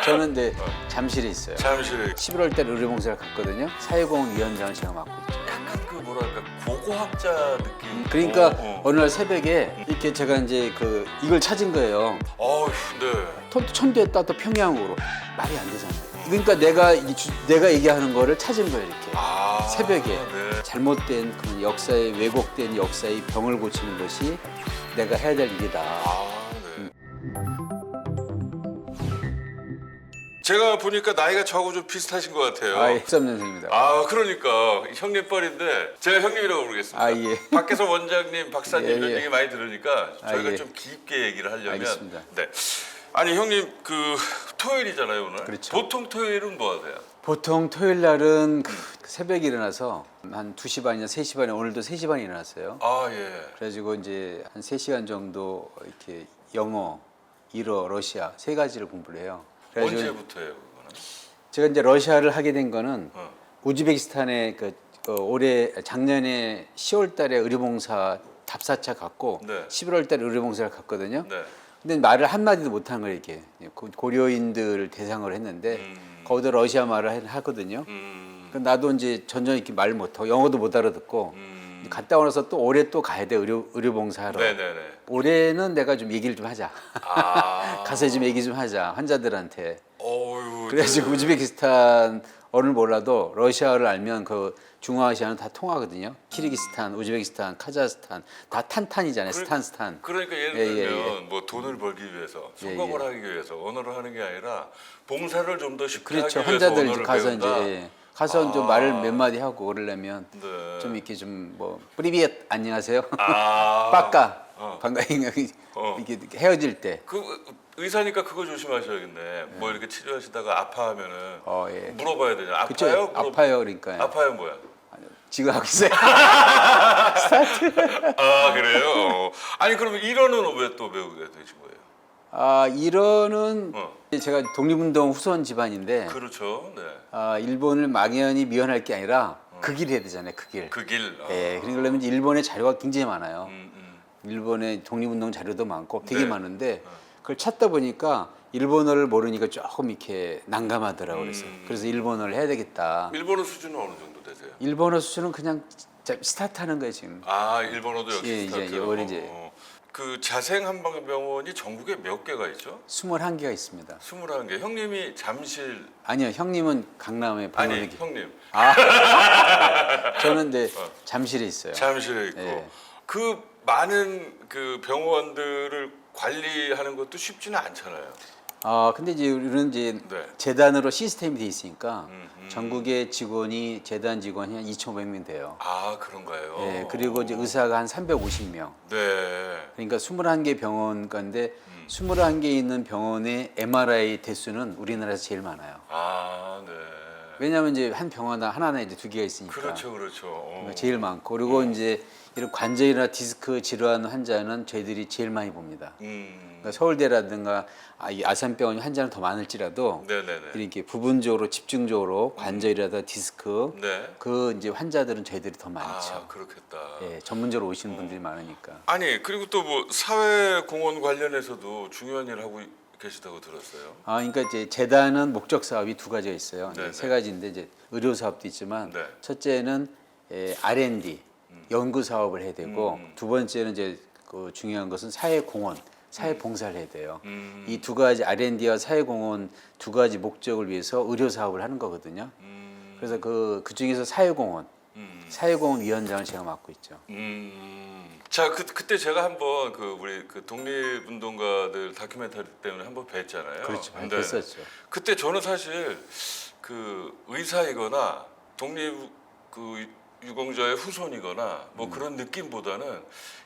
저는 근데 잠실에 있어요. 잠실에 11월 달 의료봉사를 갔거든요. 사회공헌 위원장을 제가 맡고 있죠. 약간 그 뭐랄까 고고학자 느낌. 그러니까 어느 날 새벽에 이렇게 제가 이제 이걸 찾은 거예요. 네. 천도에 또 평양으로 말이 안 되잖아요. 그러니까 내가 얘기하는 거를 찾은 거예요, 이렇게. 새벽에 네. 잘못된 그 왜곡된 역사의 병을 고치는 것이 내가 해야 될 일이다. 네. 제가 보니까 나이가 저하고 좀 비슷하신 것 같아요. 13년생입니다. 그러니까 형님 뻘인데 제가 형님이라고 부르겠습니다. 예. 밖에서 원장님, 박사님 예, 이런 예. 얘기 많이 들으니까 저희가 예. 좀 깊게 얘기를 하려면 알겠습니다. 네. 아니 형님 토요일이잖아요 오늘. 그렇죠. 보통 토요일은 뭐 하세요? 보통 토요일 날은 새벽에 일어나서 한 2시 반이나 3시 반에 오늘도 3시 반에 일어났어요. 예. 그래가지고 이제 한 3시간 정도 이렇게 영어, 일어, 러시아 세 가지를 공부를 해요. 그래가지고 언제부터예요 그거는? 제가 이제 러시아를 하게 된 거는 우즈베키스탄에 올해 작년에 10월 달에 의료봉사 답사차 갔고 네. 11월 달에 의료봉사를 갔거든요. 네. 근데 말을 한마디도 못하는 거예요, 이게. 고려인들 대상으로 했는데 거기도 러시아 말을 하거든요. 나도 이제 전혀 이렇게 말 못하고 영어도 못 알아듣고 갔다 오면서 또 올해 또 가야 돼, 의료봉사하러. 네네네. 올해는 내가 좀 얘기를 좀 하자. 아. 가서 좀 얘기 좀 하자, 환자들한테. 어휴. 그래가지고 네. 우즈베키스탄 어를 몰라도 러시아를 알면 그 중앙아시아는 다 통하거든요. 키르기스탄, 우즈베키스탄, 카자흐스탄 다 탄탄이잖아요. 스탄. 그러니까 예를 들면 뭐 돈을 벌기 위해서 성공을 하기 위해서 언어를 하는 게 아니라 봉사를 좀 더 쉽게 그렇죠. 하기 위해서 환자들 언어를 가서 배운다. 이제 가서 좀 말을 몇 마디 하고 그러려면 네. 좀 이렇게 좀 뭐 프리비엣 안녕하세요. 아. 빠까 반가 어. 이렇게 헤어질 때. 그 의사니까 그거 조심하셔야겠네. 뭐 이렇게 치료하시다가 아파하면은 예. 물어봐야 되잖아. 그쵸? 아파요? 아파요, 그러니까. 아파요 뭐야? 지금 하고 있어요. 그래요? 아니 그러면 일어는 왜 또 배우게 되신 거예요? 일어는 제가 독립운동 후손 집안인데 그렇죠. 네. 일본을 막연히 미워할 게 아니라 그 길 해야 되잖아요. 그 길. 그 길. 예, 그러려면 이제 일본의 자료가 굉장히 많아요. 일본의 독립운동 자료도 많고 되게 네. 많은데 그걸 찾다 보니까 일본어를 모르니까 조금 이렇게 난감하더라고요. 그래서 일본어를 해야 되겠다. 일본어 수준은 어느 정도 되세요? 일본어 수준은 그냥 스타트하는 거예요 지금. 일본어도 역시 예, 스타트. 이제 그 자생한방병원이 전국에 몇 개가 있죠? 21개가 있습니다. 21개. 형님이 잠실. 아니요, 형님은 강남에 병원에 아니, 형님. 저는 근데 잠실에 있어요. 잠실에 있고. 예. 그 많은 그 병원들을 관리하는 것도 쉽지는 않잖아요. 근데 이제 우리는 이제 네. 재단으로 시스템이 돼 있으니까 전국의 직원이 재단 직원이 한 2,500명 돼요. 그런가요? 예, 그리고 이제 의사가 한 350명. 네. 그러니까 21개 병원 가운데 21개 있는 병원의 MRI 대수는 우리나라에서 제일 많아요. 네. 왜냐하면 이제 한 병원 하나에 이제 2개가 있으니까. 그렇죠. 그러니까 제일 많고 그리고 이제 이런 관절이나 디스크 질환 환자는 저희들이 제일 많이 봅니다. 그러니까 서울대라든가 이 아산병원 환자는 더 많을지라도 네네네. 이렇게 부분적으로 집중적으로 관절이라든가 디스크 네. 그 이제 환자들은 저희들이 더 많죠. 그렇겠다. 예, 전문적으로 오시는 분들이 많으니까. 아니 그리고 또 뭐 사회공헌 관련해서도 중요한 일을 하고 계시다고 들었어요. 그러니까 이제 재단은 목적 사업이 두 가지가 있어요. 네네. 세 가지인데 이제 의료 사업도 있지만 네. 첫째는 R&D 연구 사업을 해야 되고 두 번째는 이제 그 중요한 것은 사회공헌, 사회봉사를 해야 돼요. 이 두 가지 R&D와 사회공헌 두 가지 목적을 위해서 의료 사업을 하는 거거든요. 그래서 그 중에서 사회공헌 위원장을 제가 맡고 있죠. 자, 그때 제가 한번 우리 독립운동가들 다큐멘터리 때문에 한번 뵀잖아요. 그렇죠. 근데 됐었죠. 그때 저는 사실 의사이거나 유공자의 후손이거나 뭐 그런 느낌보다는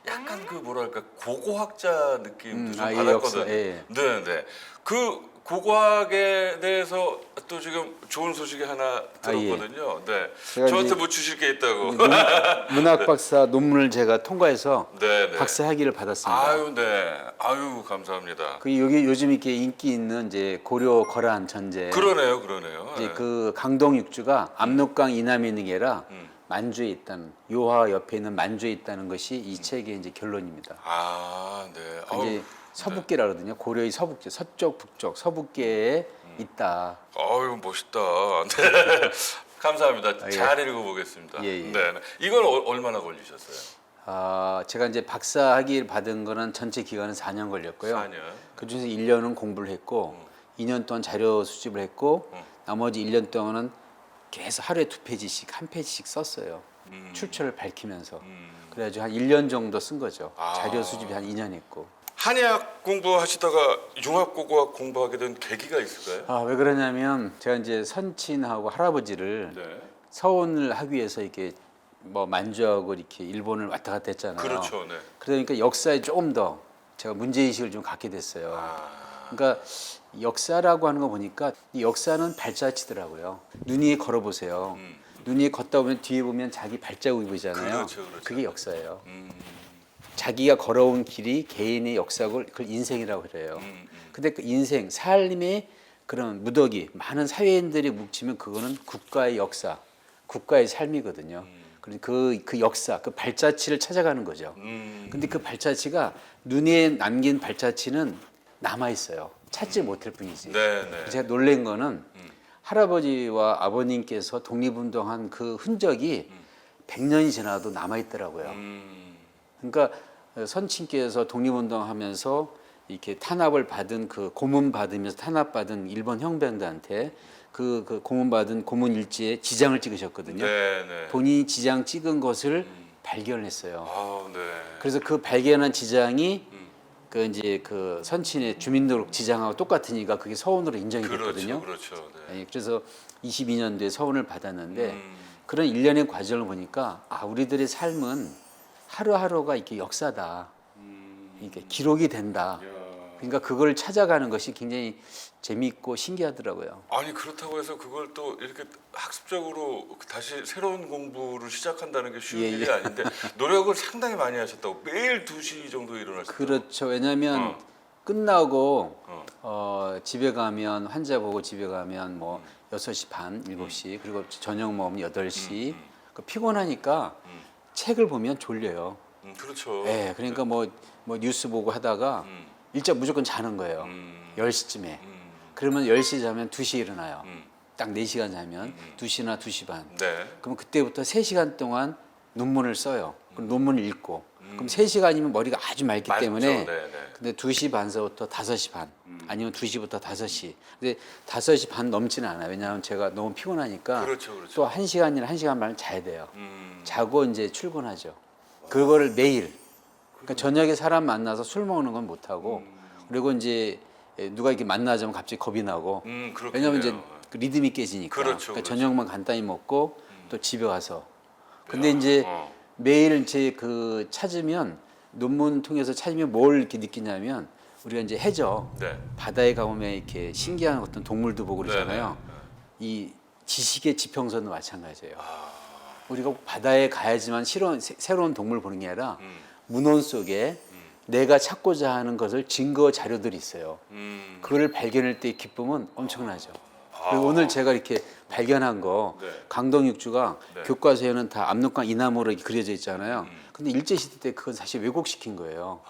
약간 뭐랄까 고고학자 느낌도 좀 받았거든요. 예. 네. 그 고고학에 대해서 또 지금 좋은 소식이 하나 들었거든요. 네. 저한테 뭐 주실 게 있다고. 문학 박사 논문을 제가 통과해서 네. 박사 학위를 받았습니다. 네. 감사합니다. 여기 요즘 이렇게 인기 있는 이제 고려 거란 전제. 그러네요. 이제 네. 그 강동 육주가 압록강 이남에 있는 게 아니라 만주에 있다는 요하 옆에 있는 만주에 있다는 것이 이 책의 이제 결론입니다. 네. 이제 서북계라 그러거든요. 고려의 서북계, 서쪽, 북쪽, 서북계에 있다. 아유 멋있다. 네. 감사합니다. 예. 잘 읽어보겠습니다. 예, 예. 네. 이건 얼마나 걸리셨어요? 제가 이제 박사 학위를 받은 거는 전체 기간은 4년 걸렸고요. 4년. 그 중에서 1년은 공부를 했고 2년 동안 자료 수집을 했고 나머지 1년 동안은 계속 하루에 2페이지씩 1페이지씩 썼어요. 출처를 밝히면서. 그래가지고 한 1년 정도 쓴 거죠. 자료 수집이 한 2년 했고. 한의학 공부하시다가 융합고고학 공부하게 된 계기가 있을까요? 왜 그러냐면 제가 이제 선친하고 할아버지를 네. 서원을 하기 위해서 이렇게 뭐 만주하고 이렇게 일본을 왔다 갔다 했잖아요. 그렇죠. 네. 그러니까 역사에 조금 더 제가 문제의식을 좀 갖게 됐어요. 그러니까 역사라고 하는 거 보니까 이 역사는 발자취더라고요. 눈 위에 걸어보세요. 눈 위에 걷다 보면 뒤에 보면 자기 발자국이 보이잖아요. 그렇죠, 그렇죠. 그게 역사예요. 자기가 걸어온 길이 개인의 역사고 그걸 인생이라고 그래요. 근데 그 인생, 삶의 그런 무더기, 많은 사회인들이 뭉치면 그거는 국가의 역사, 국가의 삶이거든요. 그 역사, 그 발자취를 찾아가는 거죠. 근데 그 발자취가 눈에 남긴 발자취는 남아 있어요. 찾지 못할 뿐이지. 네, 네. 제가 놀란 거는 할아버지와 아버님께서 독립운동한 그 흔적이 100년이 지나도 남아 있더라고요. 그러니까 선친께서 독립운동하면서 이렇게 탄압을 받은 그 고문 받으면서 탄압받은 일본 형병들한테 그 고문 받은 고문 일지에 지장을 찍으셨거든요. 네, 네. 본인이 지장 찍은 것을 발견했어요. 아, 네. 그래서 그 발견한 지장이 그 이제 그 선친의 주민등록 지장하고 똑같으니까 그게 서원으로 인정이 됐거든요. 그렇죠. 네. 예, 그래서 22년도에 서원을 받았는데 그런 일련의 과정을 보니까 우리들의 삶은 하루하루가 이렇게 역사다. 이렇게 기록이 된다. 그러니까 그걸 찾아가는 것이 굉장히 재미있고 신기하더라고요. 아니 그렇다고 해서 그걸 또 이렇게 학습적으로 다시 새로운 공부를 시작한다는 게 쉬운 예, 일이 예. 아닌데 노력을 상당히 많이 하셨다고 매일 2시 정도 일어나셨다고. 그렇죠. 왜냐하면 끝나고 집에 가면 환자 보고 집에 가면 뭐 6시 반, 7시 그리고 저녁 먹으면 8시 피곤하니까 책을 보면 졸려요. 그렇죠. 네, 그러니까 뭐 뉴스 보고 하다가 일찍 무조건 자는 거예요. 10시쯤에. 그러면 10시 자면 2시에 일어나요. 딱 4시간 자면 2시나 2시 반. 네. 그럼 그때부터 3시간 동안 논문을 써요. 그럼 논문을 읽고. 그럼 3시간이면 머리가 아주 맑기 맞죠. 때문에 네, 네. 근데 2시 반서부터 5시 반 아니면 2시부터 5시. 근데 5시 반 넘지는 않아요. 왜냐하면 제가 너무 피곤하니까 그렇죠, 그렇죠. 또 1시간이나 1시간 반은 자야 돼요. 자고 이제 출근하죠. 그거를 매일. 그러니까 저녁에 사람 만나서 술 먹는 건 못 하고 그리고 이제 누가 이렇게 만나자면 갑자기 겁이 나고 그렇군요. 왜냐하면 이제 그 리듬이 깨지니까. 그렇죠, 그러니까 그렇죠. 저녁만 간단히 먹고 또 집에 와서. 근데 이제 매일 이제 그 찾으면 논문 통해서 찾으면 뭘 이렇게 느끼냐면 우리가 이제 해죠. 네. 바다에 가보면 이렇게 신기한 어떤 동물도 보고 그러잖아요. 이 지식의 지평선도 마찬가지예요. 우리가 바다에 가야지만 새로운 동물 보는 게 아니라 문헌 속에 내가 찾고자 하는 것을 증거 자료들이 있어요. 그걸 발견할 때의 기쁨은 엄청나죠. 그리고 오늘 제가 이렇게 발견한 거 네. 강동육주가 네. 교과서에는 다 압록강 이남으로 이렇게 그려져 있잖아요. 근데 일제시대 때 그건 사실 왜곡시킨 거예요.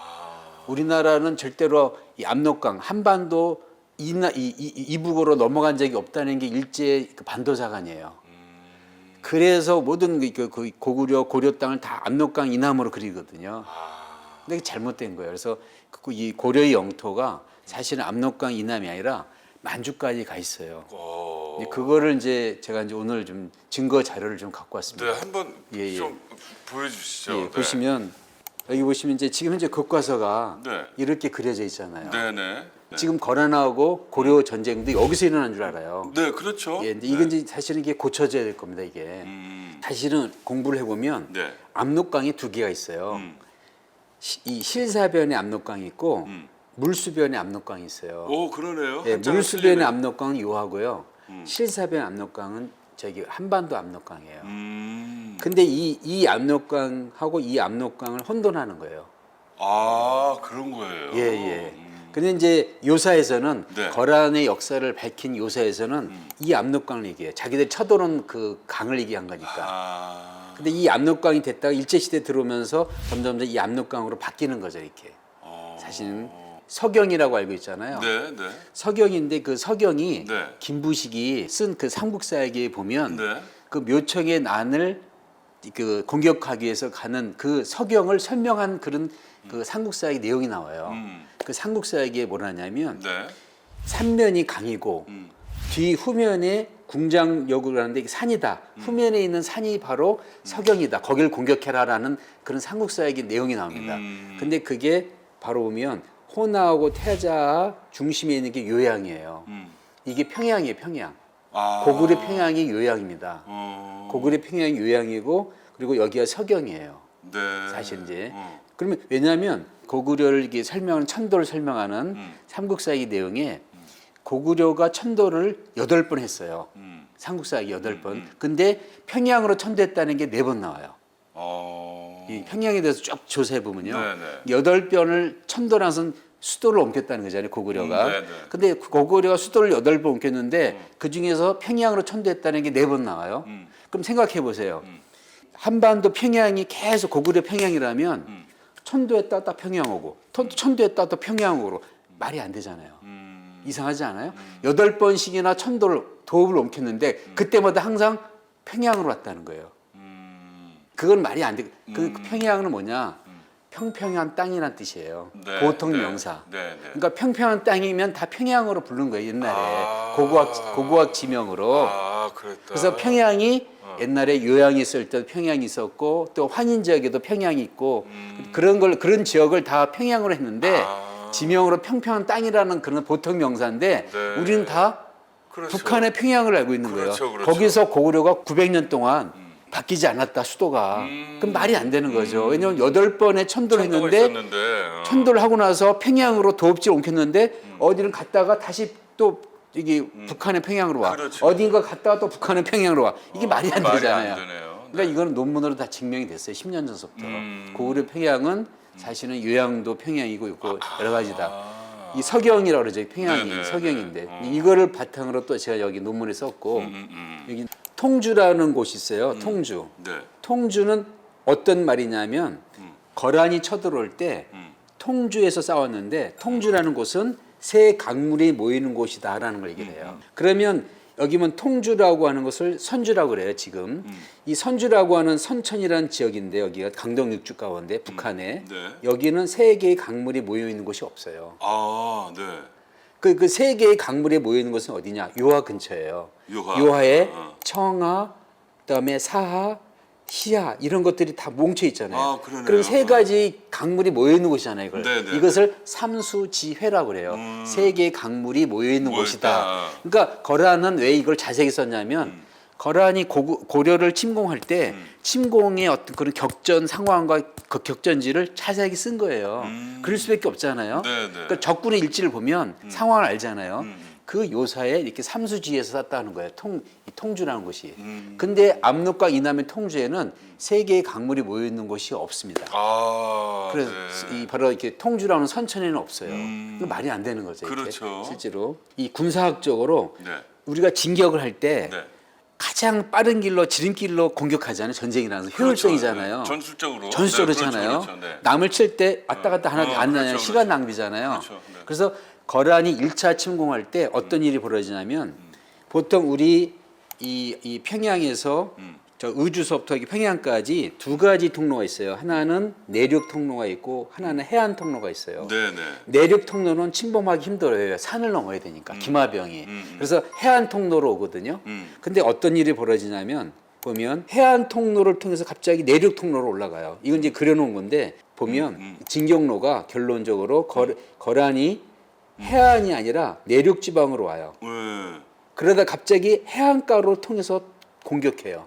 우리나라는 절대로 이 압록강 한반도 이북으로 넘어간 적이 없다는 게 일제 그 반도자관이에요. 그래서 모든 그 고구려 고려 땅을 다 압록강 이남으로 그리거든요. 근데 그게 잘못된 거예요. 그래서 이 고려의 영토가 사실은 압록강 이남이 아니라 만주까지 가 있어요. 근데 그거를 이제 제가 이제 오늘 좀 증거 자료를 좀 갖고 왔습니다. 네, 한번 예, 예. 좀 보여주시죠. 예, 네. 보시면 여기 보시면 이제 지금 현재 교과서가 네. 이렇게 그려져 있잖아요. 네, 네. 네. 지금 거란하고 고려 전쟁도 여기서 일어난 줄 알아요. 네, 그렇죠. 예, 근데 이건 이제 사실은 이게 고쳐져야 될 겁니다. 이게 사실은 공부를 해보면 네. 압록강이 2개가 있어요. 이 실사변의 압록강이 있고 물수변의 압록강이 있어요. 오, 그러네요. 예, 한자가 물수변의 틀리네요. 압록강은 요하고요. 실사변의 압록강은 저기 한반도 압록강이에요. 근데 이 압록강하고 이 압록강을 혼돈하는 거예요. 아, 그런 거예요. 예, 예. 근데 이제 요사에서는 네. 거란의 역사를 밝힌 요사에서는 이 압록강을 얘기해요. 자기들이 쳐들어온 그 강을 얘기한 거니까. 근데 이 압록강이 됐다가 일제시대 들어오면서 점점 이 압록강으로 바뀌는 거죠, 이렇게. 사실은 서경이라고 알고 있잖아요. 네, 네. 서경인데 그 서경이 네. 김부식이 쓴 그 삼국사기에 보면 네. 그 묘청의 난을 그 공격하기 위해서 가는 그 서경을 설명한 그런 그 삼국사기 내용이 나와요. 그 삼국사기에 뭐라냐면 네. 삼면이 강이고 뒤 후면에 궁장역을 하는데 이게 산이다. 후면에 있는 산이 바로 서경이다. 거길 공격해라라는 그런 삼국사기 내용이 나옵니다. 근데 그게 바로 보면 호나하고 태자 중심에 있는 게 요양이에요. 이게 평양이에요, 평양. 아. 고구려 평양이 요양입니다. 어. 고구려 평양이 요양이고 그리고 여기가 서경이에요. 네. 사실 이제 어. 그러면 왜냐하면 고구려를 이게 설명하는 천도를 설명하는 삼국사기 내용에 고구려가 천도를 8번 했어요. 삼국사기 8번. 근데 평양으로 천도했다는 게 4번 나와요. 어. 이 평양에 대해서 쭉 조사해 보면요. 네네. 8번을 천도라서는 수도를 옮겼다는 거잖아요, 고구려가. 네네. 근데 고구려가 수도를 8번 옮겼는데 그 중에서 평양으로 천도했다는 게 4번 나와요. 그럼 생각해 보세요. 한반도 평양이 계속 고구려 평양이라면 천도했다 또 평양 오고 천도했다 또 평양 오고 말이 안 되잖아요. 이상하지 않아요? 8번씩이나 천도를 도읍을 옮겼는데 그때마다 항상 평양으로 왔다는 거예요. 그건 말이 안 돼. 그 평양은 뭐냐? 평평한 땅이란 뜻이에요. 네, 보통 네, 명사. 네, 네. 그러니까 평평한 땅이면 다 평양으로 부른 거예요, 옛날에. 아. 고고학 지명으로. 아, 그랬다. 그래서 평양이 옛날에 요양이 있을 때 평양이 있었고 또 환인 지역에도 평양이 있고 그런 지역을 다 평양으로 했는데 아. 지명으로 평평한 땅이라는 그런 보통 명사인데 네. 우리는 다 그렇죠. 북한의 평양을 알고 있는 그렇죠, 거예요. 그렇죠. 거기서 고구려가 900년 동안 바뀌지 않았다 수도가. 그럼 말이 안 되는 거죠. 왜냐하면 8번의 천도를 천도가 했는데 있었는데, 천도를 하고 나서 평양으로 도읍지를 옮겼는데 어디를 갔다가 다시 또 이게 북한의 평양으로 와. 그렇죠. 어딘가 갔다가 또 북한의 평양으로 와. 이게 말이 안 말이 되잖아요. 안 되네요. 그러니까 이거는 논문으로 다 증명이 됐어요. 10년 전서부터. 음. 고구려 평양은 사실은 요양도 평양이고 있고 여러 가지다. 아. 이 서경이라고 그러죠. 평양이 네네. 서경인데 이거를 바탕으로 또 제가 여기 논문에 썼고 여기 통주라는 곳이 있어요. 통주. 네. 통주는 어떤 말이냐면 거란이 쳐들어올 때 통주에서 싸웠는데 통주라는 곳은 새 강물이 모이는 곳이다라는 걸 얘기를 해요. 그러면 여기 보면 통주라고 하는 것을 선주라고 그래요. 지금 이 선주라고 하는 선천이라는 지역인데 여기가 강동 육주 가운데 북한에 네. 여기는 세 개의 강물이 모여 있는 곳이 없어요. 아, 네. 그 세 개의 강물이 모여 있는 곳은 어디냐? 요하 근처예요. 요하. 요하에 어. 청하, 그다음에 사하, 시하 이런 것들이 다 뭉쳐 있잖아요. 아, 그러네요. 그럼 세 가지 강물이 모여 있는 곳이잖아요. 이걸. 네네. 이것을 삼수지회라고 그래요. 세 개의 강물이 모여 있는 모여 곳이다. 있다. 그러니까 거란은 왜 이걸 자세히 썼냐면 거란이 고려를 침공할 때 침공의 어떤 그런 격전 상황과 그 격전지를 자세하게 쓴 거예요. 그럴 수밖에 없잖아요. 네네. 그러니까 적군의 일지를 보면 상황을 알잖아요. 그 요사에 이렇게 삼수지에서 쌌다는 거예요. 통주라는 곳이. 근데 압록강 이남의 통주에는 세 개의 강물이 모여 있는 곳이 없습니다. 아, 그래서 네. 이 바로 이렇게 통주라는 선천에는 없어요. 이거 말이 안 되는 거죠. 이렇게. 그렇죠. 실제로 이 군사학적으로 네. 우리가 진격을 할 때 네. 가장 빠른 길로 지름길로 공격하잖아요. 전쟁이라는 거. 효율성이잖아요. 그렇죠. 네. 전술적으로. 전술적으로 네, 그렇죠, 하잖아요. 그렇죠. 네. 남을 칠 때 왔다 갔다 하나 안 나냐. 그렇죠, 시간 그렇죠. 낭비잖아요. 그렇죠. 네. 그래서 거란이 1차 침공할 때 어떤 일이 벌어지냐면 보통 우리 이 평양에서 저 의주서부터 여기 평양까지 두 가지 통로가 있어요. 하나는 내륙 통로가 있고 하나는 해안 통로가 있어요. 네네. 내륙 통로는 침범하기 힘들어요. 산을 넘어야 되니까 기마병이. 그래서 해안 통로로 오거든요. 근데 어떤 일이 벌어지냐면 보면 해안 통로를 통해서 갑자기 내륙 통로로 올라가요. 이건 이제 그려놓은 건데 보면 진격로가 결론적으로 거란이 해안이 아니라 내륙 지방으로 와요. 네. 그러다 갑자기 해안가로 통해서 공격해요.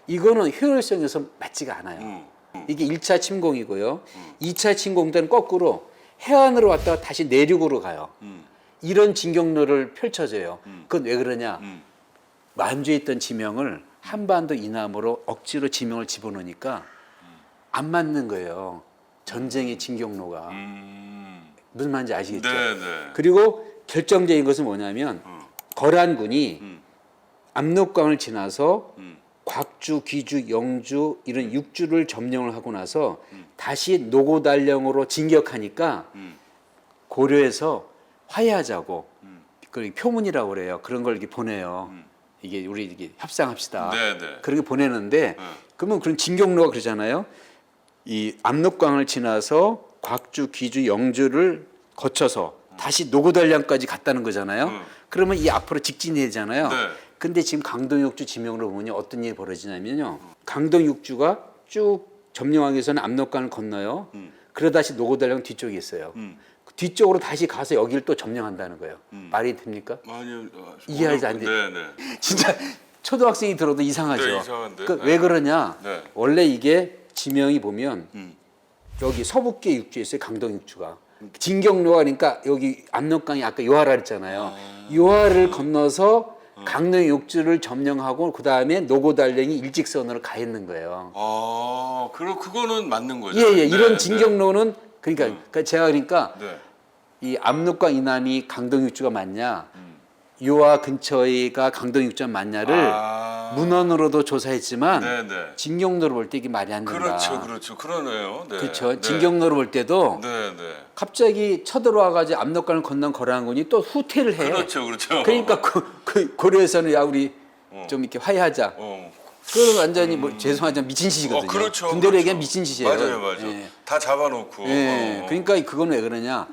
이거는 효율성에서 맞지가 않아요. 이게 1차 침공이고요. 2차 침공 때는 거꾸로 해안으로 왔다가 다시 내륙으로 가요. 이런 진격로를 펼쳐져요. 그건 왜 그러냐? 만주에 있던 지명을 한반도 이남으로 억지로 지명을 집어넣으니까 안 맞는 거예요. 전쟁의 진격로가. 무슨 말인지 아시겠죠? 네네. 그리고 결정적인 것은 뭐냐면 거란군이 압록강을 지나서 곽주, 귀주, 영주 이런 6주를 점령을 하고 나서 다시 노고달령으로 진격하니까 고려에서 화해하자고 그 표문이라고 그래요. 그런 걸 이렇게 보내요. 이게 우리 이게 협상합시다. 네, 네. 그렇게 보내는데 그러면 그런 진경로가 그러잖아요. 이 압록강을 지나서 곽주, 귀주, 영주를 거쳐서 다시 노고단량까지 갔다는 거잖아요. 그러면 이 앞으로 직진이 되잖아요. 네. 근데 지금 강동육주 지명으로 보면 어떤 일이 벌어지냐면요. 강동육주가 쭉 점령하기 위해서는 압록강을 건너요. 그러다 다시 노고단량 뒤쪽에 있어요. 뒤쪽으로 다시 가서 여기를 또 점령한다는 거예요. 말이 됩니까? 아니요. 이해하지 안 돼. 네, 네. 진짜 초등학생이 들어도 이상하죠. 네, 이상한데. 그 왜 그러냐? 네. 원래 이게 지명이 보면 여기 서북계 육주에 있어요. 강동육주가. 진경로가 그러니까 여기 압록강이 아까 요하라 했잖아요. 요하를 건너서 강동육주를 점령하고 그 다음에 노고단량이 일직선으로 가 있는 거예요. 아, 그거는 맞는 거죠. 예예. 네, 이런 네. 그러니까 제가 그러니까 네. 이 압록강 이남이 강동육주가 맞냐, 요하 근처가 강동육주가 맞냐를 문헌으로도 조사했지만 네, 네. 진경로로 볼 때 이게 말이 안 된다. 그렇죠. 그러네요. 네. 그렇죠. 네. 진경로로 볼 때도 네, 네. 갑자기 쳐들어와가지고 압록강을 건넌 거란군이 또 후퇴를 해. 그렇죠. 그러니까 고려에서는 야 우리 좀 이렇게 화해하자. 그건 완전히 뭐 죄송하지만 미친 짓이거든요. 그렇죠. 군대로 얘기하면 미친 짓이에요. 맞아요. 예. 다 잡아놓고. 예. 그러니까 그건 왜 그러냐?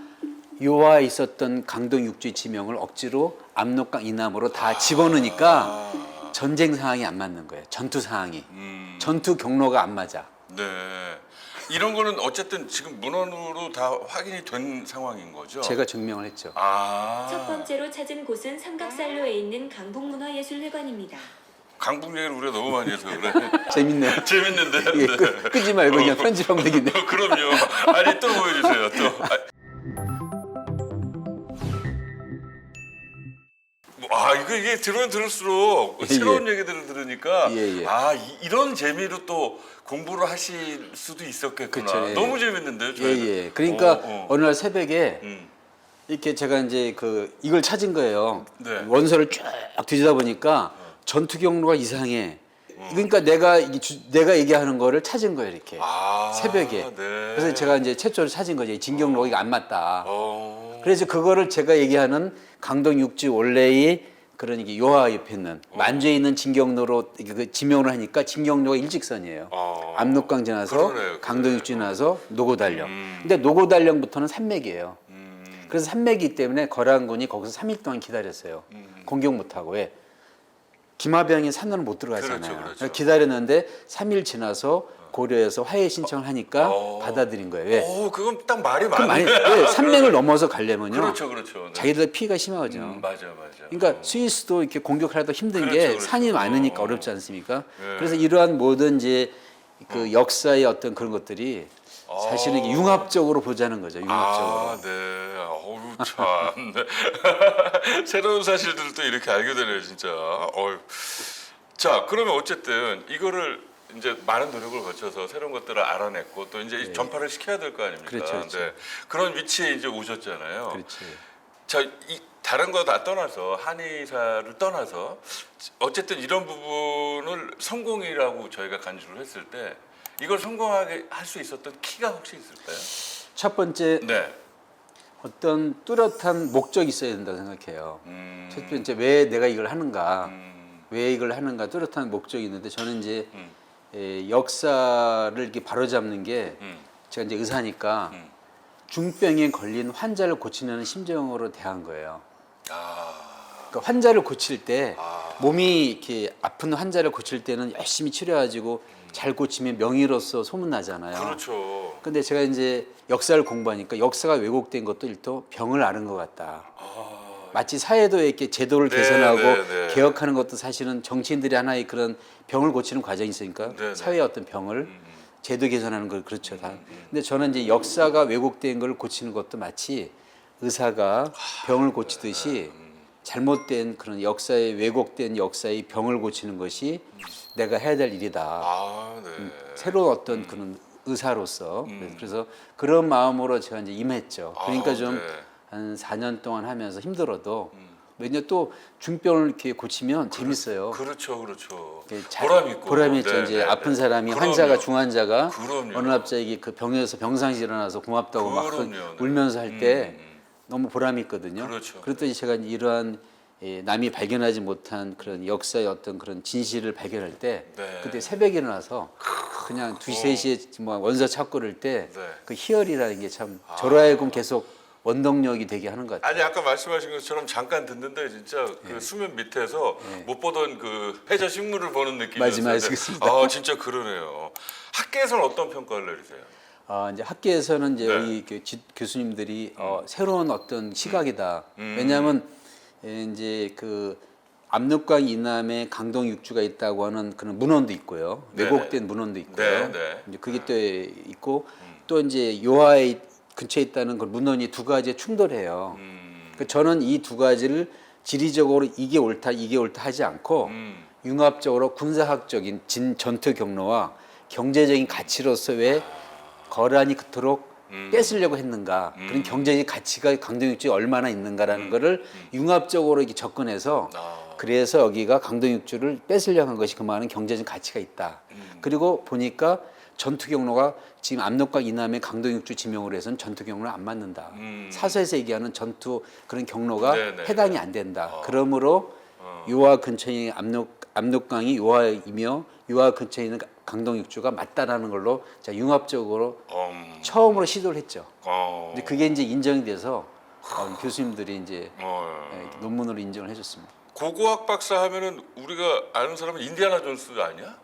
요하에 있었던 강동육주의 지명을 억지로 압록강 이남으로 다 집어넣으니까 전쟁 상황이 안 맞는 거예요. 전투 상황이. 전투 경로가 안 맞아. 네. 이런 거는 어쨌든 지금 문헌으로 다 확인이 된 상황인 거죠. 제가 증명을 했죠. 첫 번째로 찾은 곳은 삼각살로에 있는 강북문화예술회관입니다. 강북 얘기를 우리가 너무 많이 해서 그래. 재밌네요. 재밌는데. 예, 네. 끄지 말고 그냥 편집하면 되겠네. 그럼요. 아니 또 보여주세요. 또. 이게 들으면 들을수록 예, 새로운 얘기들을 들으니까 예. 이런 재미로 또 공부를 하실 수도 있었겠구나. 그쵸, 예. 너무 재밌는데요. 예. 그러니까 어느 날 새벽에 음. 이렇게 제가 이제 이걸 찾은 거예요. 네. 원서를 쭉 뒤지다 보니까 전투 경로가 이상해. 그러니까 내가 얘기하는 거를 찾은 거예요, 이렇게. 새벽에. 네. 그래서 제가 이제 최초로 찾은 거죠. 진경로가 이거 안 맞다. 어. 그래서 그거를 제가 얘기하는 강동육지 원래의 그런 이게 요하 옆에 있는 만주에 있는 진경로로 그 지명을 하니까 진경로가 일직선이에요. 압록강 지나서 그러네요. 강동육지 지나서 노고단령. 근데 노고단령부터는 산맥이에요. 그래서 산맥이기 때문에 거란군이 거기서 3일 동안 기다렸어요. 공격 못하고. 왜? 김하병이 산으로 못 들어가잖아요. 그렇죠. 기다렸는데 3일 지나서 고려에서 화해 신청을 하니까 받아들인 거예요. 왜? 그건 딱 말이 그럼 많네. 왜? 산맥을 넘어서 가려면요. 그렇죠. 네. 자기들 피해가 심하죠. 맞아. 그러니까 스위스도 이렇게 공격하려다 힘든 게 그렇죠. 산이 많으니까 어렵지 않습니까? 네. 그래서 이러한 모든 이제 그 역사의 어떤 그런 것들이 사실은 이게 융합적으로 보자는 거죠. 융합적으로. 네. 어우 참. 네. 새로운 사실들을 또 이렇게 알게 되네요, 진짜. 자, 그러면 어쨌든 이거를 이제 많은 노력을 거쳐서 새로운 것들을 알아냈고 또 이제 전파를 시켜야 될 거 아닙니까? 그렇죠. 네. 그런 위치에 이제 오셨잖아요. 그렇지. 자, 다른 거 다 떠나서 한의사를 떠나서 어쨌든 이런 부분을 성공이라고 저희가 간주를 했을 때 이걸 성공하게 할 수 있었던 키가 혹시 있을까요? 첫 번째 네. 어떤 뚜렷한 목적이 있어야 된다고 생각해요. 첫 번째 왜 내가 이걸 하는가, 왜 이걸 하는가 뚜렷한 목적이 있는데 저는 이제 역사를 이렇게 바로잡는 게 제가 이제 의사니까 중병에 걸린 환자를 고치는 심정으로 대한 거예요. 그러니까 환자를 고칠 때 몸이 이렇게 아픈 환자를 고칠 때는 열심히 치료해가지고 잘 고치면 명의로서 소문나잖아요. 그렇죠. 근데 제가 이제 역사를 공부하니까 역사가 왜곡된 것도 일도 병을 앓은 것 같다. 마치 사회도 이렇게 제도를 개선하고 개혁하는 것도 사실은 정치인들이 하나의 그런 병을 고치는 과정이 있으니까 사회의 어떤 병을 제도 개선하는 걸 그렇죠. 다. 근데 저는 이제 역사가 왜곡된 걸 고치는 것도 마치 의사가 병을 고치듯이 잘못된 그런 역사의 왜곡된 역사의 병을 고치는 것이 내가 해야 될 일이다. 새로운 어떤 그런 의사로서 그래서 그런 마음으로 제가 이제 임했죠. 그러니까 좀 한 4년 동안 하면서 힘들어도 왜냐 또 중병을 이렇게 고치면 재밌어요. 그렇죠. 보람 있고 보람 있죠. 이제 아픈 사람이 환자가 중환자가 어느 날 갑자기 그 병에서 병상에서 일어나서 고맙다고 막 울면서 할 때 너무 보람이 있거든요. 그렇죠. 그랬더니 제가 이러한 남이 발견하지 못한 그런 역사의 어떤 그런 진실을 발견할 때 네. 그때 새벽에 일어나서 그냥 2시, 3시에 뭐 원서 찾고 그럴 때 그 네. 희열이라는 게 참 저로 하여금 계속 원동력이 되게 하는 것 같아요. 아니 아까 말씀하신 것처럼 잠깐 듣는데 진짜 그 수면 밑에서 못 보던 그 해저 식물을 보는 느낌이었어요. 맞습니다. 아 진짜 그러네요. 학계에서는 어떤 평가를 내리세요? 이제 학계에서는 이제 네. 우리 교수님들이 새로운 어떤 시각이다. 왜냐하면 이제 그 압록강 이남에 강동 육주가 있다고 하는 그런 문헌도 있고요. 네. 왜곡된 문헌도 있고요. 네, 네. 이제 그게 또 있고 또 이제 요하의 근처에 있다는 그 문헌이 두 가지에 충돌해요. 그 저는 이 두 가지를 지리적으로 이게 옳다 하지 않고 융합적으로 군사학적인 전투 경로와 경제적인 가치로서 왜 거란이 그토록 뺏으려고 했는가 그런 경제적인 가치가 강동육지에 얼마나 있는가라는 거를 융합적으로 이렇게 접근해서 그래서 여기가 강동육지를 뺏으려고 한 것이 그만한 경제적인 가치가 있다. 그리고 보니까 전투 경로가 지금 압록강 이남의 강동육주 지명으로 해서는 전투 경로는 안 맞는다. 사서에서 얘기하는 전투 그런 경로가 네네. 해당이 안 된다. 그러므로 요하 근처에 압록강이 요하이며 요하 근처에 있는 강동육주가 맞다라는 걸로 자 융합적으로 처음으로 시도를 했죠. 근데 그게 이제 인정이 돼서 교수님들이 이제 논문으로 인정을 해줬습니다. 고고학 박사 하면은 우리가 아는 사람은 인디아나 존스 아니야?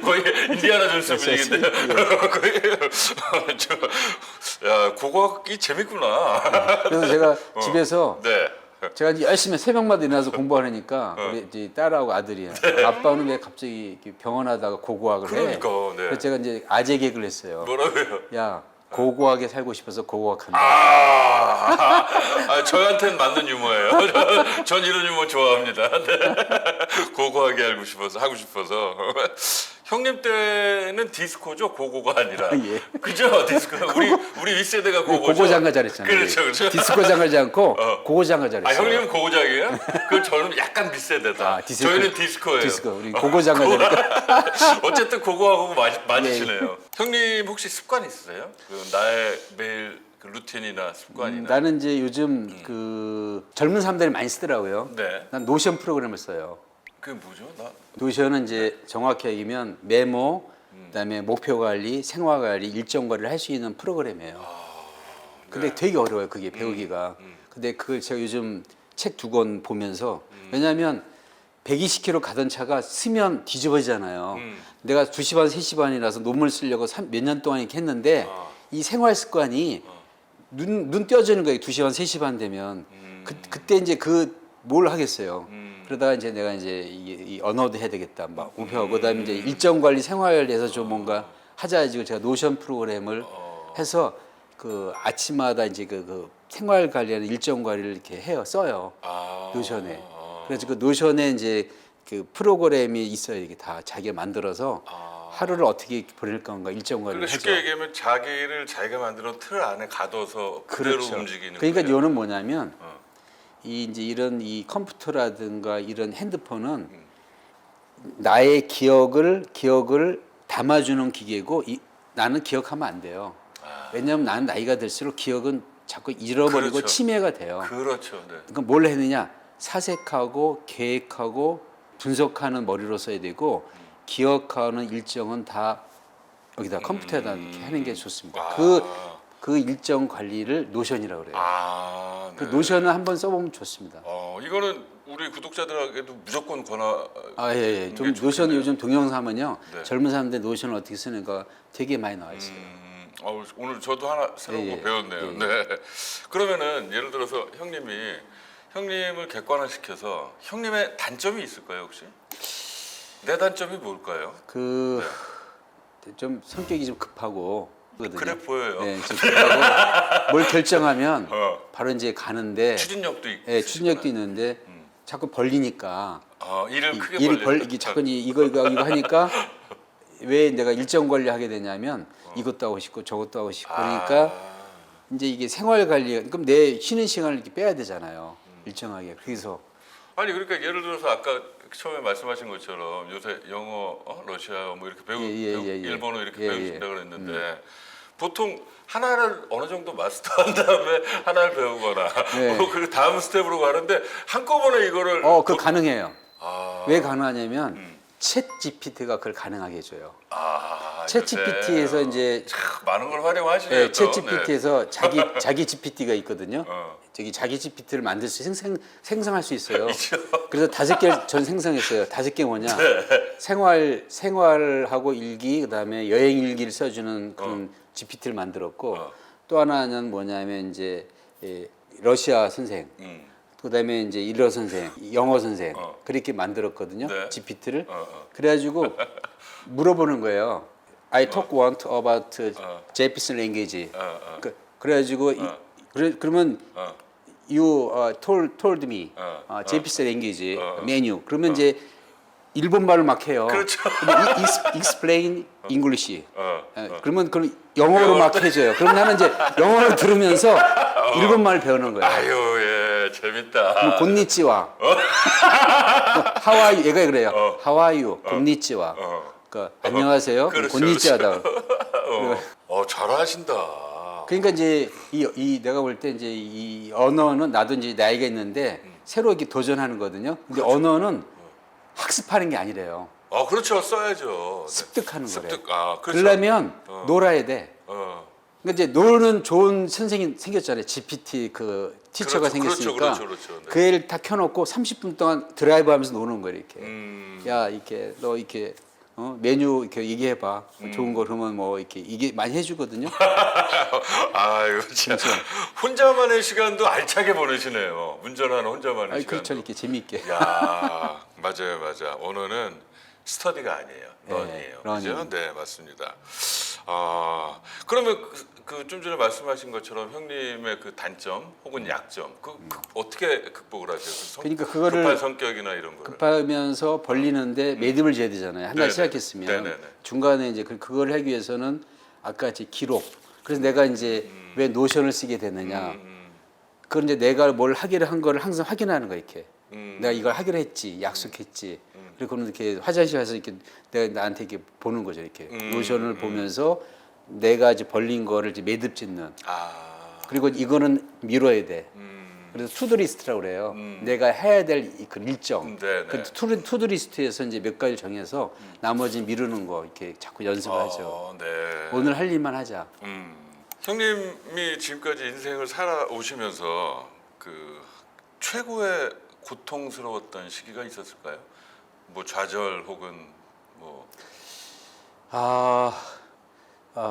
거의 인디아나 존스 분위기인데. 거의 야 고고학이 재밌구나. 그래서 제가 집에서 네. 제가 이제 열심히 새벽마다 일어나서 공부하려니까 우리 이제 딸하고 아들이 아빠는 왜 갑자기 이렇게 병원 하다가 고고학을 해? 그러니까, 네. 그래서 제가 이제 아재 개그를 했어요. 뭐라고요? 야 고고하게 살고 싶어서 고고학한다. 저한테는 맞는 유머예요. 전 이런 유머 좋아합니다. 네. 고고하게 하고 싶어서. 형님 때는 디스코죠, 고고가 아니라. 예. 그죠, 디스코. 우리 윗세대가 고고죠. 고고장가 잘했잖아요. 그렇죠, 그렇죠. 디스코 장가지 않고 고고장가 잘했어요. 형님은 고고장이에요? 그 저는 약간 윗세대다. 디스코. 저희는 디스코예요. 디스코. 우리 고고장가 잘했고. 어쨌든 고고하고 맞으시네요. 형님 혹시 습관 있으세요? 그 나의 매일 그 루틴이나 습관이나. 나는 이제 요즘 그 젊은 사람들이 많이 쓰더라고요. 네. 난 노션 프로그램을 써요. 그게 뭐죠? 노션은 이제 정확히 얘기하면 메모, 그다음에 목표 관리, 생활 관리, 일정 관리를 할 수 있는 프로그램이에요. 근데 되게 어려워요, 그게 배우기가. 근데 그걸 제가 요즘 책 두 권 보면서 왜냐하면 120km 가던 차가 쓰면 뒤집어지잖아요. 내가 2시 반, 3시 반이라서 논문을 쓰려고 몇 년 동안 이렇게 했는데 이 생활 습관이 눈 떼어지는 거예요. 2시 반, 3시 반 되면. 그때 이제 뭘 하겠어요. 그러다가 이제 내가 이제 이 언어도 해야 되겠다. 막 목표하고 그다음에 이제 일정 관리 생활에서 좀 뭔가 하자 해가지고 제가 노션 프로그램을 해서 그 아침마다 이제 그 생활 관리하는 일정 관리를 이렇게 써요. 노션에. 그래서 그 노션에 이제 그 프로그램이 있어요. 이게 다 자기가 만들어서 하루를 어떻게 보낼 건가 일정 관리를 그러니까 해서. 쉽게 얘기하면 자기를 자기가 만들어 틀 안에 가둬서 그대로 그렇죠. 움직이는 그러니까 거예요. 이거는 뭐냐면 이제 이런 이 컴퓨터라든가 이런 핸드폰은 나의 기억을 담아주는 기계고 나는 기억하면 안 돼요. 왜냐하면 나는 나이가 들수록 기억은 자꾸 잃어버리고 그렇죠. 침해가 돼요. 그렇죠. 네. 그러니까 뭘 했느냐 사색하고 계획하고 분석하는 머리로 써야 되고 기억하는 일정은 다 여기다 컴퓨터에다 이렇게 하는 게 좋습니다. 그 일정 관리를 노션이라고 그래요. 그 네. 노션을 한번 써보면 좋습니다. 이거는 우리 구독자들에게도 무조건 권하. 예. 좀 노션 요즘 동영상 하면요. 네. 젊은 사람들 노션을 어떻게 쓰는가 되게 많이 나와 있어요. 오늘 저도 하나 새로운 거 배웠네요. 네. 그러면은 예를 들어서 형님을 객관화시켜서 형님의 단점이 있을까요 혹시? 내 단점이 뭘까요? 좀 성격이 좀 급하고 그러거든요. 그래 보여요. 네, 좀 급하고 뭘 결정하면 어. 바로 이제 가는데 추진력도 있고. 예, 추진력도 있는데 자꾸 벌리니까 일을 크게 이게 자꾸 이거 하니까 왜 내가 일정 관리하게 되냐면 이것도 하고 싶고 저것도 하고 싶고 그러니까 이제 이게 생활 관리 그럼 내 쉬는 시간을 이렇게 빼야 되잖아요. 일정하게. 그래서 아니 그러니까 예를 들어서 아까 처음에 말씀하신 것처럼 요새 영어, 러시아어 뭐 이렇게 배우고 예. 일본어 이렇게 예, 배우신다 그랬는데 보통 하나를 어느 정도 마스터한 다음에 하나를 배우거나 네. 그 다음 스텝으로 가는데 한꺼번에 이거를 그거 가능해요. 아, 왜 가능하냐면 챗 GPT가 그걸 가능하게 해줘요. 챗 요새 GPT에서 이제 참 많은 걸 활용하시네요. 네, 또. 챗 GPT에서 자기 GPT가 있거든요. 어. 저기 자기 GPT를 만들 수 생성할 수 있어요. 그래서 5개 전 생성했어요. 5개 뭐냐? 네. 생활하고 일기, 그다음에 여행 일기를 써주는 그런 GPT를 만들었고 또 하나는 뭐냐면 이제 러시아 선생, 그다음에 이제 일어 선생, 영어 선생 그렇게 만들었거든요. 네. GPT를. 그래가지고 물어보는 거예요. I talk want about Japanese language. 그래가지고 그러면 you told me Japanese language menu. 그러면 이제 일본말을 막 해요. 그렇죠. explain English. 그러면 그걸 영어로 막 해줘요. 그럼 나는 이제 영어를 들으면서 일본말을 배우는 거예요. 아유 예 재밌다. 그럼 곤니치와. 하와이 얘가 그래요. 하와이유 곤니치와. 그러니까 안녕하세요. 그렇죠, 곤니치와다. 잘하신다. 그러니까 이제 이 내가 볼 때 이제 이 언어는 나도 이제 나이가 있는데 새로 이렇게 도전하는 거거든요. 근데 언어는 학습하는 게 아니래요. 그렇죠 써야죠. 습득하는 거래요. 습득 그렇죠. 그러려면 놀아야 돼. 어. 그러니까 이제 노는 좋은 선생님 생겼잖아요. GPT 그 티처가 생겼으니까 그렇죠. 네. 그 애를 다 켜놓고 30분 동안 드라이브하면서 노는 거예요. 이렇게. 음. 야 이렇게 너 이렇게 메뉴 이렇게 얘기해봐. 좋은 거 그러면 뭐 이렇게 이게 많이 해주거든요. 아유 참 혼자만의 시간도 알차게 보내시네요. 운전하는 혼자만의 아니 시간. 그렇죠 이렇게 재미있게. 야 맞아. 언어는 스터디가 아니에요. 런이에요. 런이. 그죠? 네 맞습니다. 그러면 좀 전에 말씀하신 것처럼 형님의 그 단점 혹은 약점 어떻게 극복을 하세요? 그러니까 그거를 급한 성격이나 이런 거를. 급하면서 벌리는데 매듭을 지어야 되잖아요. 하나 네네. 시작했으면 네네네. 중간에 이제 그걸 하기 위해서는 아까 이제 기록. 그래서 내가 이제 왜 노션을 쓰게 됐느냐. 그건 이제 내가 뭘 하기로 한 거를 항상 확인하는 거야 이렇게. 내가 이걸 하기로 했지, 약속했지. 그리고 그러면 이렇게 화장실 가서 이렇게 내가 나한테 이렇게 보는 거죠 이렇게. 노션을 보면서 내가 이제 벌린 거를 이제 매듭 짓는. 그리고 이거는 미뤄야 돼. 그래서 투두리스트라고 그래요. 내가 해야 될 그 일정. 네네. 그 투두리스트에서 이제 몇 가지 정해서 나머지 미루는 거 이렇게 자꾸 연습하죠. 네. 오늘 할 일만 하자. 형님이 지금까지 인생을 살아오시면서 그 최고의 고통스러웠던 시기가 있었을까요? 뭐 좌절 혹은 뭐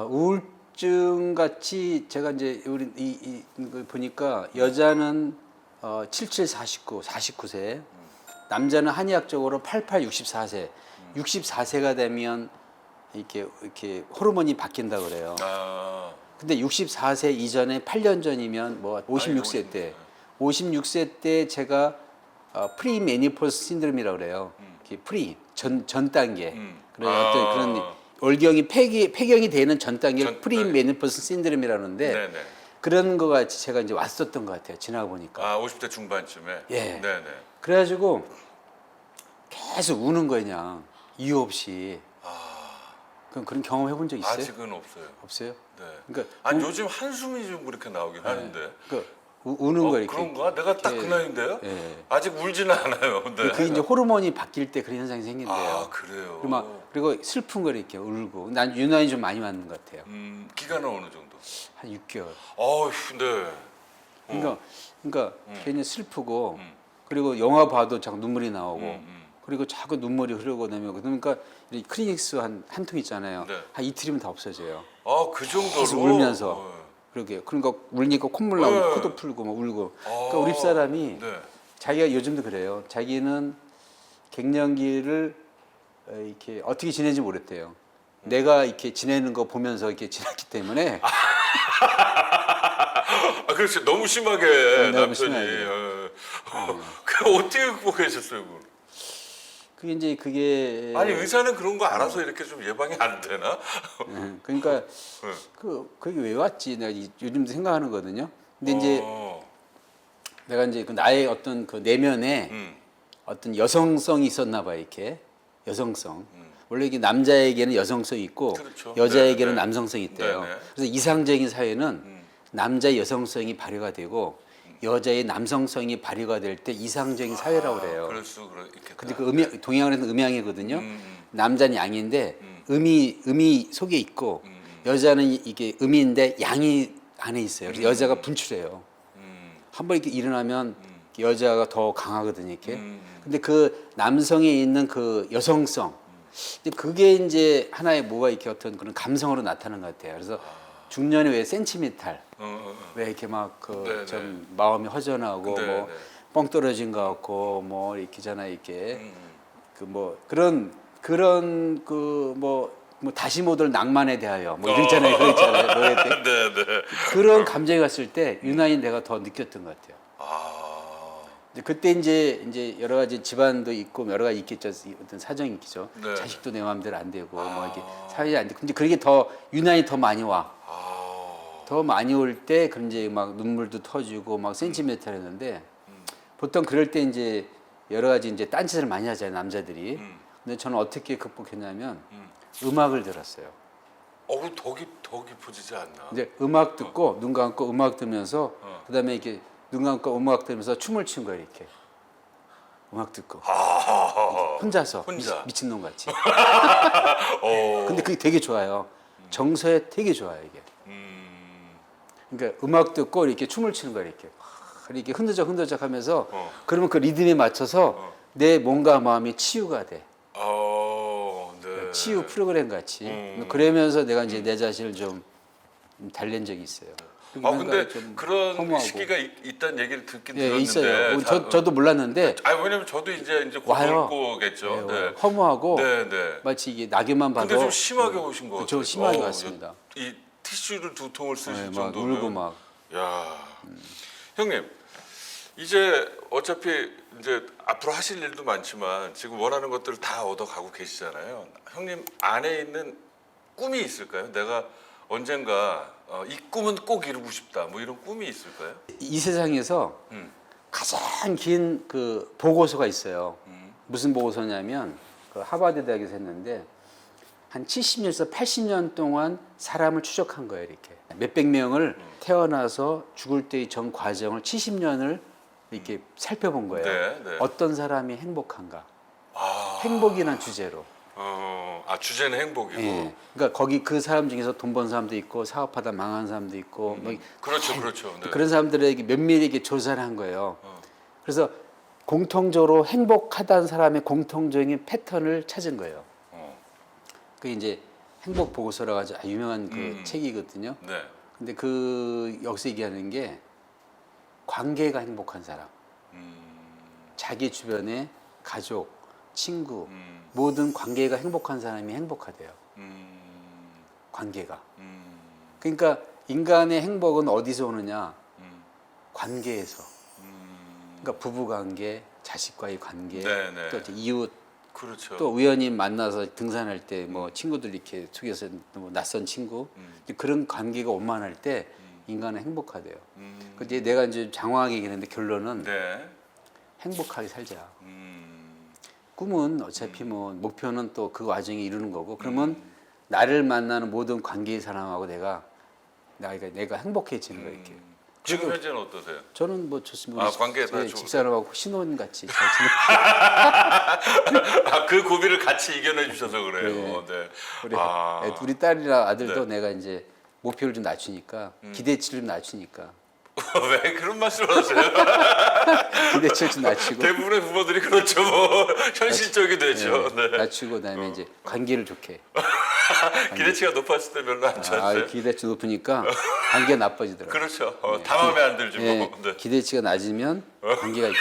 우울증 같이 제가 이제 우리 이거 보니까 여자는 77, 49세, 남자는 한의학적으로 88, 64세. 64세가 되면 이렇게 호르몬이 바뀐다 그래요. 근데 64세 이전에 8년 전이면 뭐 56세 때, 56세 때 제가 프리 메니포스 신드롬이라고 그래요. 프리 전 단계. 그래 어떤 그런 월경이 폐경이 되는 전 단계를 프리 메니포스 신드롬이라는데 네네. 그런 거 같이 제가 이제 왔었던 것 같아요. 지나가 보니까. 50대 중반쯤에. 예. 네네. 그래가지고 계속 우는 거야 그냥 이유 없이. 그런 경험 해본 적 있어요? 아직은 없어요. 없어요? 네. 그러니까 요즘 한숨이 좀 그렇게 나오긴 하는데. 그러니까 우는 거 이렇게. 그런가? 내가 딱 그 이렇게. 나이인데요? 예. 아직 울지는 않아요. 네. 그게 이제 호르몬이 바뀔 때 그런 현상이 생긴대요. 그래요. 그리고 슬픈 걸 이렇게 울고. 난 유난히 좀 많이 맞는 것 같아요. 기간은 어느 정도? 한 6개월. 네. 그러니까 괜히 슬프고 그리고 영화 봐도 자꾸 눈물이 나오고 그리고 자꾸 눈물이 흐르고 나면 그러니까 이 크리닉스 한 통 있잖아요. 네. 한 이틀이면 다 없어져요. 그 정도로 계속 울면서. 그러게. 그러니까 울니까 콧물 나고 코도 풀고 막 울고. 그러니까 우리 사람이 네. 자기가 요즘도 그래요. 자기는 갱년기를 이렇게 어떻게 지내는지 모르겠대요. 내가 이렇게 지내는 거 보면서 이렇게 지났기 때문에. 그렇지. 너무 심하게 너무 남편이. 심하게. 그 어떻게 극복하셨어요, 그걸? 그게 이제 그게 아니 의사는 그런 거 알아서 이렇게 좀 예방이 안 되나? 그러니까 그게 왜 왔지 내가 요즘도 생각하는 거거든요. 근데 이제 내가 이제 그 나의 어떤 그 내면에 어떤 여성성이 있었나 봐 이렇게 여성성. 원래 이게 남자에게는 여성성이 있고 그렇죠. 여자에게는 네, 네. 남성성이 있대요. 네, 네. 그래서 이상적인 사회는 남자의 여성성이 발휘가 되고 여자의 남성성이 발휘가 될 때 이상적인 사회라고 그래요. 그럴 수 있겠다. 근데 그 동양에는 음양이거든요. 남자는 양인데 음이 속에 있고 여자는 이게 음인데 양이 안에 있어요. 그래서 여자가 분출해요. 한번 이렇게 일어나면 여자가 더 강하거든요. 이렇게. 근데 그 남성에 있는 그 여성성, 근데 그게 이제 하나의 뭐가 이렇게 어떤 그런 감성으로 나타나는 것 같아요. 그래서 중년에 왜 센치멘탈, 왜 이렇게 막 그 네, 좀 마음이 허전하고 네, 뭐 네. 뻥 떨어진 것 같고 뭐 이렇게잖아 이렇게 그 뭐 그런 그 뭐 다시 못 올 낭만에 대하여 뭐 이랬잖아요. 그랬잖아요. 노래 때. 네, 네. 그런 감정이 갔을 때 유난히 내가 더 느꼈던 것 같아요. 아, 근데 그때 이제 여러 가지 집안도 있고 여러 가지 있겠죠. 어떤 사정이 있겠죠. 네. 자식도 내 마음대로 안 되고 뭐 이렇게 사회가 안 되고 근데 그게 더 유난히 더 많이 와. 더 많이 올 때 그런 이제 막 눈물도 터지고 막 센티멘탈했는데 보통 그럴 때 이제 여러 가지 이제 딴짓을 많이 하잖아요 남자들이. 근데 저는 어떻게 극복했냐면 음악을 들었어요. 더 깊어지지 않나? 이제 음악 듣고 눈 감고 음악 들으면서 그다음에 이렇게 눈 감고 음악 들으면서 춤을 춘 거예요 이렇게. 음악 듣고 혼자서 혼자. 미친놈 같이. 어. 근데 그게 되게 좋아요. 정서에 되게 좋아요 이게. 그러니까 음악 듣고 이렇게 춤을 추는 거야 이렇게. 이렇게 흔들적 하면서 그러면 그 리듬에 맞춰서 내 몸과 마음이 치유가 돼. 네. 치유 프로그램 같이. 그러면서 내가 이제 내 자신을 좀 달랜 적이 있어요. 근데 좀 그런 허무하고. 시기가 있다는 얘기를 듣긴 예, 들었는데. 있어요. 저도 몰랐는데 왜냐면 저도 이제 와요. 볼 거겠죠. 네, 허무하고 네, 네. 마치 이게 낙엽만 봐도 근데 좀 심하게 오신 거 같아요. 좀 심하게 왔습니다. 이 티슈를 2통을 쓰실 네, 막 정도면. 울고 막. 야, 형님 이제 어차피 이제 앞으로 하실 일도 많지만 지금 원하는 것들을 다 얻어가고 계시잖아요. 형님 안에 있는 꿈이 있을까요? 내가 언젠가 이 꿈은 꼭 이루고 싶다. 뭐 이런 꿈이 있을까요? 이 세상에서 가장 긴 그 보고서가 있어요. 무슨 보고서냐면 그 하버드 대학에서 했는데 한 70년에서 80년 동안 사람을 추적한 거예요. 이렇게 몇백 명을 태어나서 죽을 때의 전 과정을 70년을 이렇게 살펴본 거예요. 네, 네. 어떤 사람이 행복한가? 아, 행복이라는 주제로. 주제는 행복이고. 예. 그러니까 거기 그 사람 중에서 돈 번 사람도 있고 사업하다 망한 사람도 있고 뭐 그렇죠. 네. 그런 사람들에게 면밀하게 조사를 한 거예요. 그래서 공통적으로 행복하다는 사람의 공통적인 패턴을 찾은 거예요. 그게 이제 행복 보고서라고 아주 유명한 그 책이거든요. 네. 근데 그 여기서 얘기하는 게 관계가 행복한 사람, 자기 주변의 가족, 친구, 모든 관계가 행복한 사람이 행복하대요. 관계가. 그러니까 인간의 행복은 어디서 오느냐? 관계에서. 그러니까 부부 관계, 자식과의 관계, 네, 네. 또 이웃, 그렇죠. 또 우연히 만나서 등산할 때 뭐 친구들 이렇게 속에서 뭐 낯선 친구 그런 관계가 원만할 때 인간은 행복하대요. 근데 내가 이제 장황하게 얘기했는데 결론은 네. 행복하게 살자. 꿈은 어차피 뭐 목표는 또 그 와중에 이루는 거고 그러면 나를 만나는 모든 관계의 사람하고 내가 행복해지는 거예요 이렇게. 지금 현재는 어떠세요? 저는 뭐 좋습니다. 관계 다 좋으세요? 집사람하고 신혼 같이 잘 지내. 그 고비를 같이 이겨내 주셔서 그래요. 네. 우리 딸이랑 아들도 내가 이제 목표를 좀 낮추니까 기대치를 좀 낮추니까 왜 그런 말씀을 하세요? 기대치를 좀 낮추고 대부분의 부모들이 그렇죠. 뭐 현실적이 되죠. 네. 낮추고 그다음에 이제 관계를 좋게. 기대치가 높았을 때 별로 안 좋았어요. 기대치 높으니까 관계가 나빠지더라고요. 그렇죠. 다 마음에 안 들지 뭐. 예, 네. 기대치가 낮으면 관계가 네.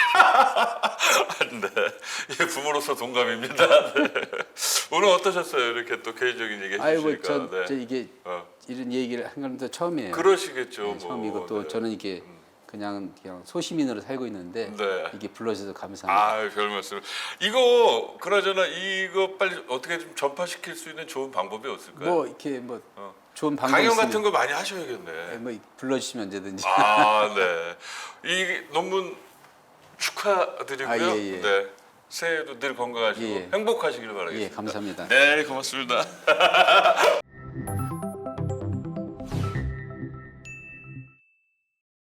예, 부모로서 동감입니다. 네. 오늘 어떠셨어요? 이렇게 또 개인적인 얘기 해주시니까. 저 이게 이런 얘기를 한 건도 처음이에요. 그러시겠죠. 네, 처음이고 또 네. 저는 이게 그냥 소시민으로 살고 있는데 네. 이게 불러주셔서 감사합니다. 별 말씀. 이거 그나저나 이거 빨리 어떻게 좀 전파시킬 수 있는 좋은 방법이 없을까요? 뭐 이렇게 뭐 좋은 방법 강연 있으면 같은 거 많이 하셔야겠네. 뭐 불러주시면 언제든지. 네. 이 논문 축하드리고요. 예. 네. 새해에도 늘 건강하시고 예. 행복하시길 바라겠습니다. 예, 감사합니다. 네, 고맙습니다.